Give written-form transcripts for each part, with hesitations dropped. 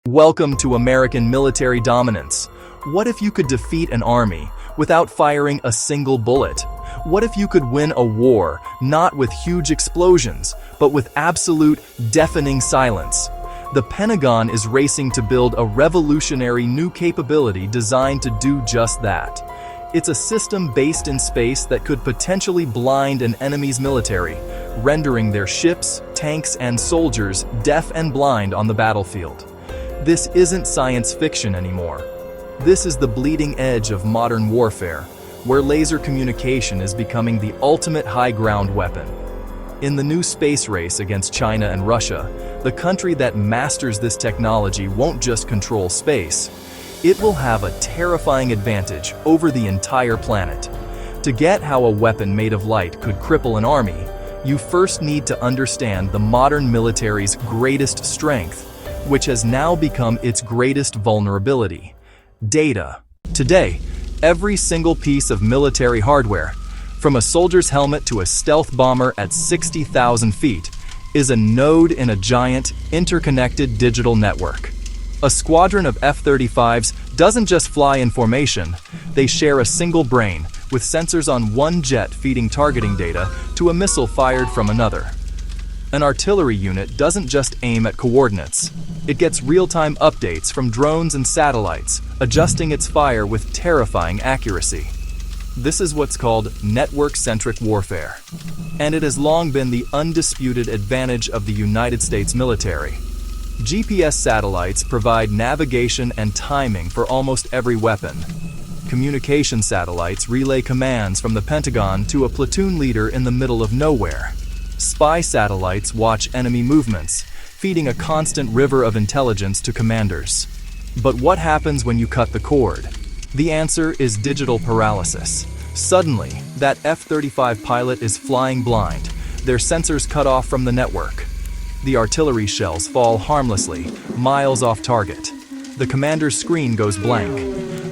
Welcome to American military dominance. What if you could defeat an army without firing a single bullet? What if you could win a war, not with huge explosions, but with absolute, deafening silence? The Pentagon is racing to build a revolutionary new capability designed to do just that. It's a system based in space that could potentially blind an enemy's military, rendering their ships, tanks, and soldiers deaf and blind on the battlefield. This isn't science fiction anymore. This is the bleeding edge of modern warfare, where laser communication is becoming the ultimate high ground weapon. In the new space race against China and Russia, the country that masters this technology won't just control space. It will have a terrifying advantage over the entire planet. To get how a weapon made of light could cripple an army, you first need to understand the modern military's greatest strength, which has now become its greatest vulnerability: data. Today, every single piece of military hardware, from a soldier's helmet to a stealth bomber at 60,000 feet, is a node in a giant, interconnected digital network. A squadron of F-35s doesn't just fly in formation, they share a single brain, with sensors on one jet feeding targeting data to a missile fired from another. An artillery unit doesn't just aim at coordinates. It gets real-time updates from drones and satellites, adjusting its fire with terrifying accuracy. This is what's called network-centric warfare, and it has long been the undisputed advantage of the United States military. GPS satellites provide navigation and timing for almost every weapon. Communication satellites relay commands from the Pentagon to a platoon leader in the middle of nowhere. Spy satellites watch enemy movements, feeding a constant river of intelligence to commanders. But what happens when you cut the cord? The answer is digital paralysis. Suddenly, that F-35 pilot is flying blind, their sensors cut off from the network. The artillery shells fall harmlessly, miles off target. The commander's screen goes blank.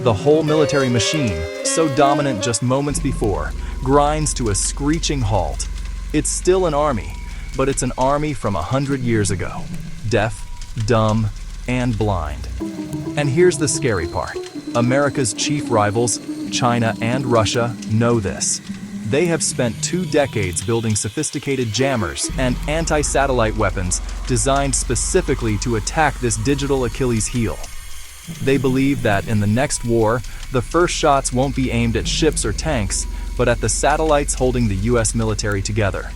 The whole military machine, so dominant just moments before, grinds to a screeching halt. It's still an army, but it's an army from 100 years ago. Deaf, dumb, and blind. And here's the scary part. America's chief rivals, China and Russia, know this. They have spent 2 decades building sophisticated jammers and anti-satellite weapons designed specifically to attack this digital Achilles heel. They believe that in the next war, the first shots won't be aimed at ships or tanks, but at the satellites holding the US military together.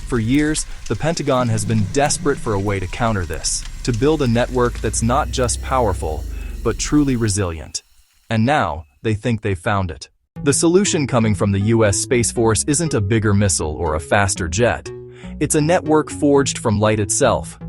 For years, the Pentagon has been desperate for a way to counter this, to build a network that's not just powerful, but truly resilient. And now, they think they've found it. The solution coming from the US Space Force isn't a bigger missile or a faster jet. It's a network forged from light itself.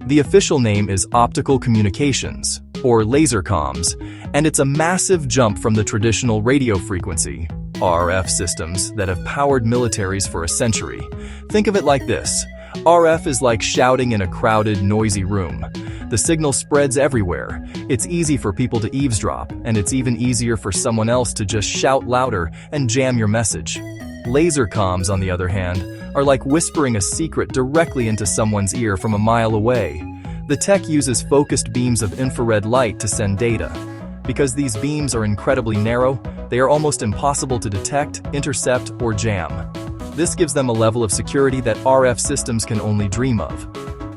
The official name is optical communications, or laser comms, and it's a massive jump from the traditional radio frequency, RF systems that have powered militaries for a century. Think of it like this. RF is like shouting in a crowded, noisy room. The signal spreads everywhere. It's easy for people to eavesdrop, and it's even easier for someone else to just shout louder and jam your message. Laser comms, on the other hand, are like whispering a secret directly into someone's ear from a mile away. The tech uses focused beams of infrared light to send data. Because these beams are incredibly narrow, they are almost impossible to detect, intercept, or jam. This gives them a level of security that RF systems can only dream of.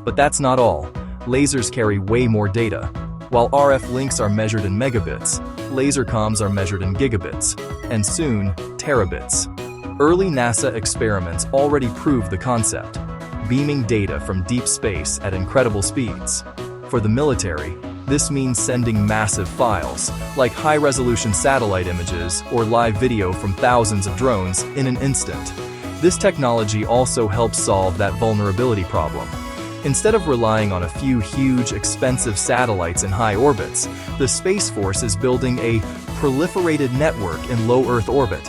But that's not all. Lasers carry way more data. While RF links are measured in megabits, laser comms are measured in gigabits, and soon, terabits. Early NASA experiments already prove the concept, beaming data from deep space at incredible speeds. For the military, this means sending massive files, like high-resolution satellite images or live video from thousands of drones in an instant. This technology also helps solve that vulnerability problem. Instead of relying on a few huge, expensive satellites in high orbits, the Space Force is building a proliferated network in low Earth orbit.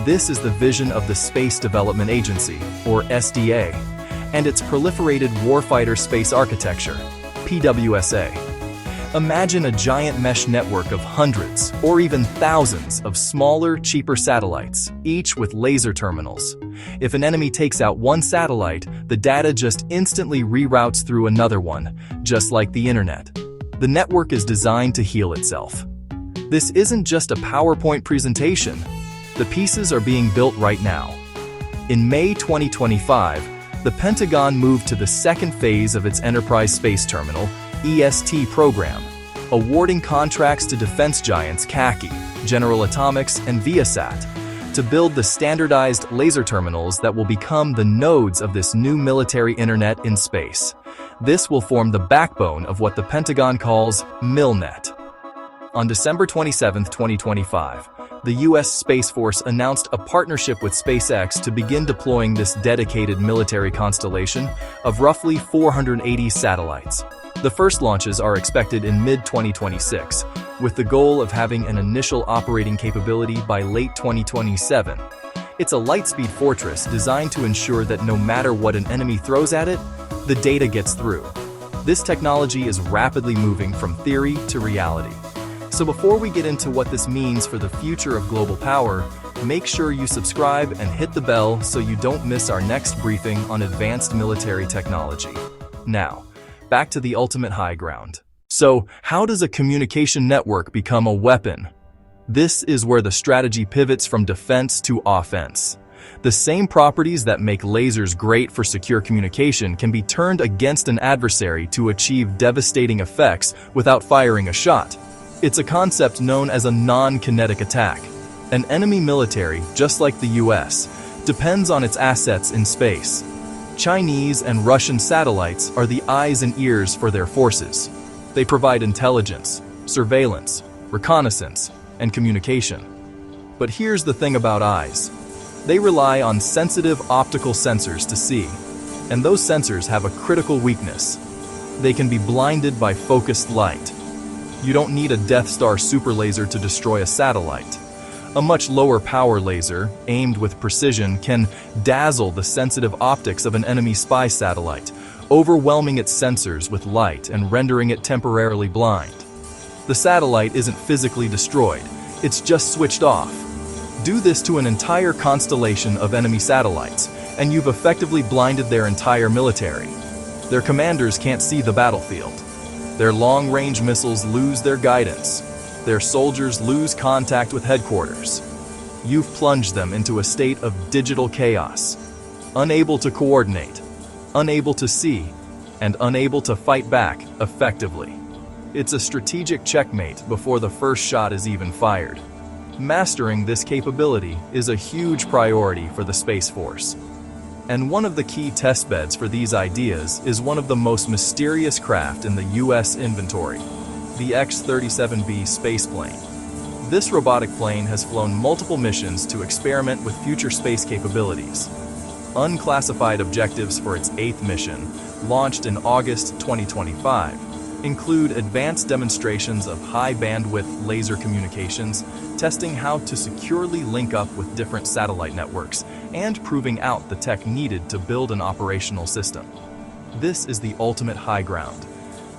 This is the vision of the Space Development Agency, or SDA, and its Proliferated Warfighter Space Architecture, PWSA. Imagine a giant mesh network of hundreds, or even thousands, of smaller, cheaper satellites, each with laser terminals. If an enemy takes out one satellite, the data just instantly reroutes through another one, just like the internet. The network is designed to heal itself. This isn't just a PowerPoint presentation. The pieces are being built right now. In May 2025, the Pentagon moved to the second phase of its Enterprise Space Terminal (EST) program, awarding contracts to defense giants CACI, General Atomics, and Viasat to build the standardized laser terminals that will become the nodes of this new military internet in space. This will form the backbone of what the Pentagon calls MILNET. On December 27, 2025, the U.S. Space Force announced a partnership with SpaceX to begin deploying this dedicated military constellation of roughly 480 satellites. The first launches are expected in mid-2026, with the goal of having an initial operating capability by late 2027. It's a light-speed fortress designed to ensure that no matter what an enemy throws at it, the data gets through. This technology is rapidly moving from theory to reality. So before we get into what this means for the future of global power, make sure you subscribe and hit the bell so you don't miss our next briefing on advanced military technology. Now, back to the ultimate high ground. So, how does a communication network become a weapon? This is where the strategy pivots from defense to offense. The same properties that make lasers great for secure communication can be turned against an adversary to achieve devastating effects without firing a shot. It's a concept known as a non-kinetic attack. An enemy military, just like the US, depends on its assets in space. Chinese and Russian satellites are the eyes and ears for their forces. They provide intelligence, surveillance, reconnaissance, and communication. But here's the thing about eyes. They rely on sensitive optical sensors to see, and those sensors have a critical weakness. They can be blinded by focused light. You don't need a Death Star super laser to destroy a satellite. A much lower power laser, aimed with precision, can dazzle the sensitive optics of an enemy spy satellite, overwhelming its sensors with light and rendering it temporarily blind. The satellite isn't physically destroyed, it's just switched off. Do this to an entire constellation of enemy satellites, and you've effectively blinded their entire military. Their commanders can't see the battlefield. Their long-range missiles lose their guidance. Their soldiers lose contact with headquarters. You've plunged them into a state of digital chaos, unable to coordinate, unable to see, and unable to fight back effectively. It's a strategic checkmate before the first shot is even fired. Mastering this capability is a huge priority for the Space Force. And one of the key testbeds for these ideas is one of the most mysterious craft in the U.S. inventory, the X-37B spaceplane. This robotic plane has flown multiple missions to experiment with future space capabilities. Unclassified objectives for its 8th mission, launched in August 2025, include advanced demonstrations of high-bandwidth laser communications, testing how to securely link up with different satellite networks, and proving out the tech needed to build an operational system. This is the ultimate high ground.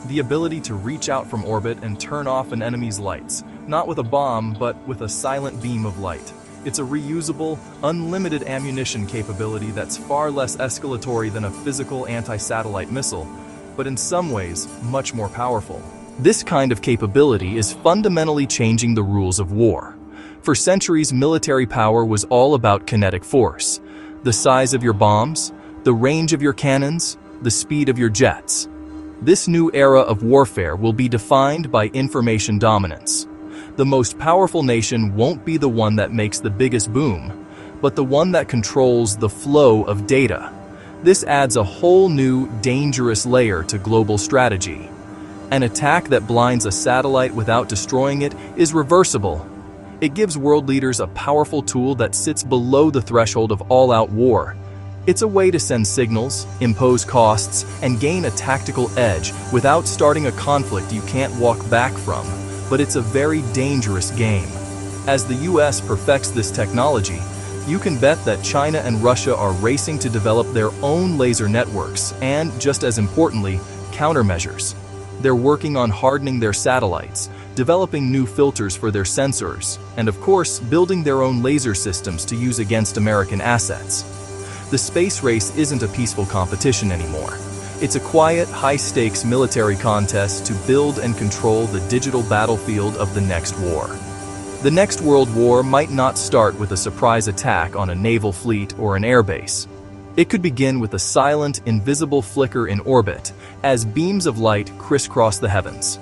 The ability to reach out from orbit and turn off an enemy's lights, not with a bomb, but with a silent beam of light. It's a reusable, unlimited ammunition capability that's far less escalatory than a physical anti-satellite missile, but in some ways, much more powerful. This kind of capability is fundamentally changing the rules of war. For centuries, military power was all about kinetic force. The size of your bombs, the range of your cannons, the speed of your jets. This new era of warfare will be defined by information dominance. The most powerful nation won't be the one that makes the biggest boom, but the one that controls the flow of data. This adds a whole new, dangerous layer to global strategy. An attack that blinds a satellite without destroying it is reversible. It gives world leaders a powerful tool that sits below the threshold of all-out war. It's a way to send signals, impose costs, and gain a tactical edge without starting a conflict you can't walk back from. But it's a very dangerous game. As the US perfects this technology, you can bet that China and Russia are racing to develop their own laser networks and, just as importantly, countermeasures. They're working on hardening their satellites, developing new filters for their sensors, and of course, building their own laser systems to use against American assets. The space race isn't a peaceful competition anymore. It's a quiet, high-stakes military contest to build and control the digital battlefield of the next war. The next World War might not start with a surprise attack on a naval fleet or an airbase. It could begin with a silent, invisible flicker in orbit as beams of light crisscross the heavens.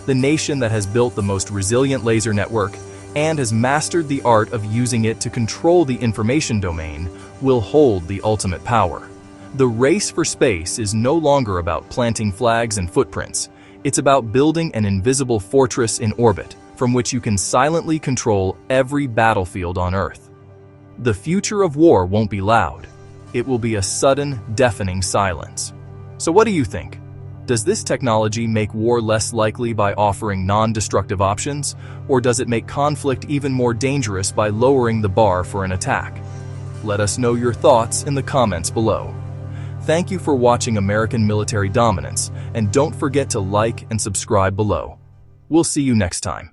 The nation that has built the most resilient laser network and has mastered the art of using it to control the information domain will hold the ultimate power. The race for space is no longer about planting flags and footprints. It's about building an invisible fortress in orbit from which you can silently control every battlefield on Earth. The future of war won't be loud. It will be a sudden, deafening silence. So what do you think? Does this technology make war less likely by offering non-destructive options, or does it make conflict even more dangerous by lowering the bar for an attack? Let us know your thoughts in the comments below. Thank you for watching American Military Dominance, and don't forget to like and subscribe below. We'll see you next time.